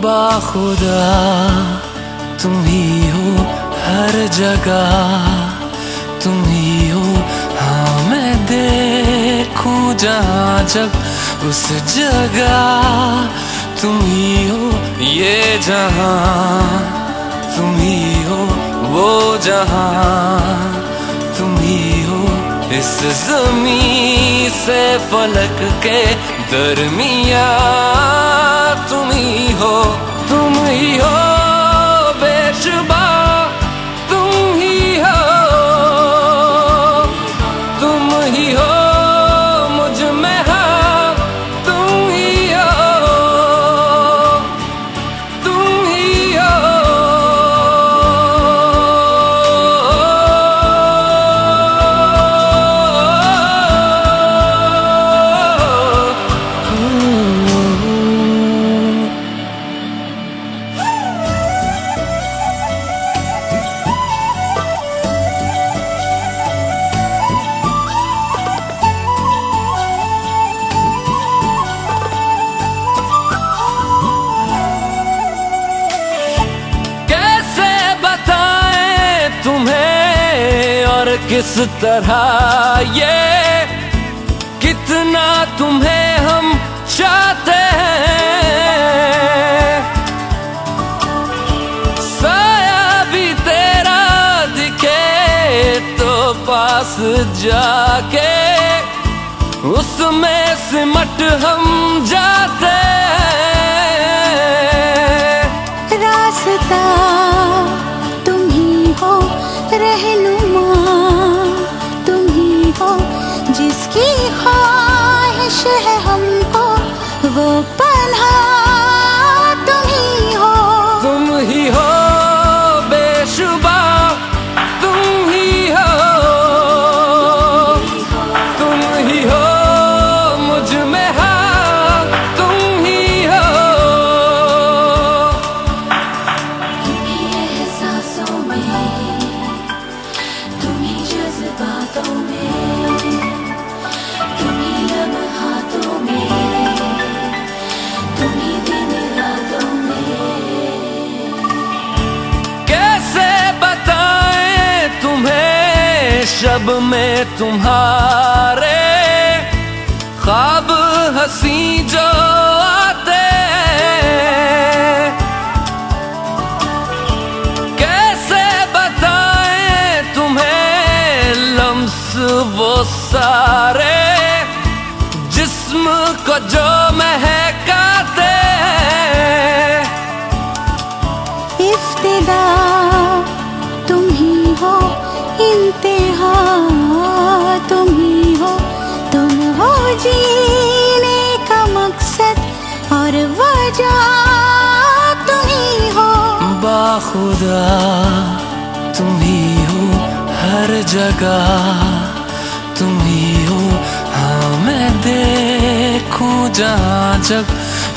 बाखुदा तुम ही हो हर जगह, तुम ही हो। हाँ मैं देखूं जहाँ जब उस जगह तुम ही हो। ये जहाँ तुम ही हो, वो जहाँ तुम ही हो। इस ज़मीं से फलक के दरमिया तुम ही हो, तुम ही हो बेशुबा, तुम ही हो, तुम ही हो मुझ में, हाँ तुम ही हो, तुम ही हो। किस तरह ये कितना तुम्हें हम चाहते हैं, साया भी तेरा दिखे तो पास जाके उसमें सिमट हम जाते हैं। रास्ता तुम ही हो, रहनुमा तुम ही हो, जिसकी ख्वाहिश है हमको वो पनाह तुम ही हो, तुम ही हो बेशुबा, तुम ही हो, तुम ही हो मुझ में, हाँ तुम ही हो। एहसासों में तुम ही, जज्बातों में तुम ही, लम्हातों में तुम ही, दिन रातों में। कैसे बताएं तुम्हें शब में तुम्हारे ख्वाब हंसी जो आते हैं। कैसे बताएं तुम्हें लम्स वो सारे जिस्म को जो महकाते हैं। इफ्तिदा तुम ही हो, इंतहा तुम ही हो, तुम हो जीने का मकसद और वजह तुम ही हो। बाखुदा तुम ही हो हर जगह, तुम ही हो। हाँ मैं देखूं जहाँ जब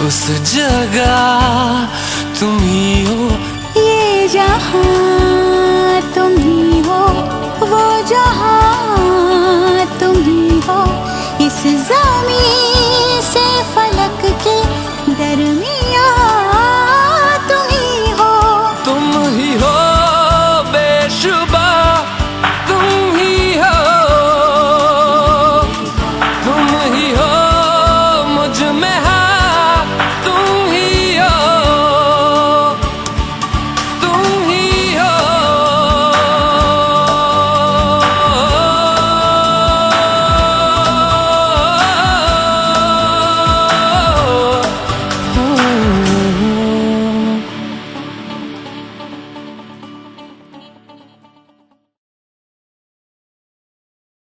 उस जगह तुम ही हो। ये जहाँ तुम ही हो, वो जहाँ तुम ही हो, इस ज़मीं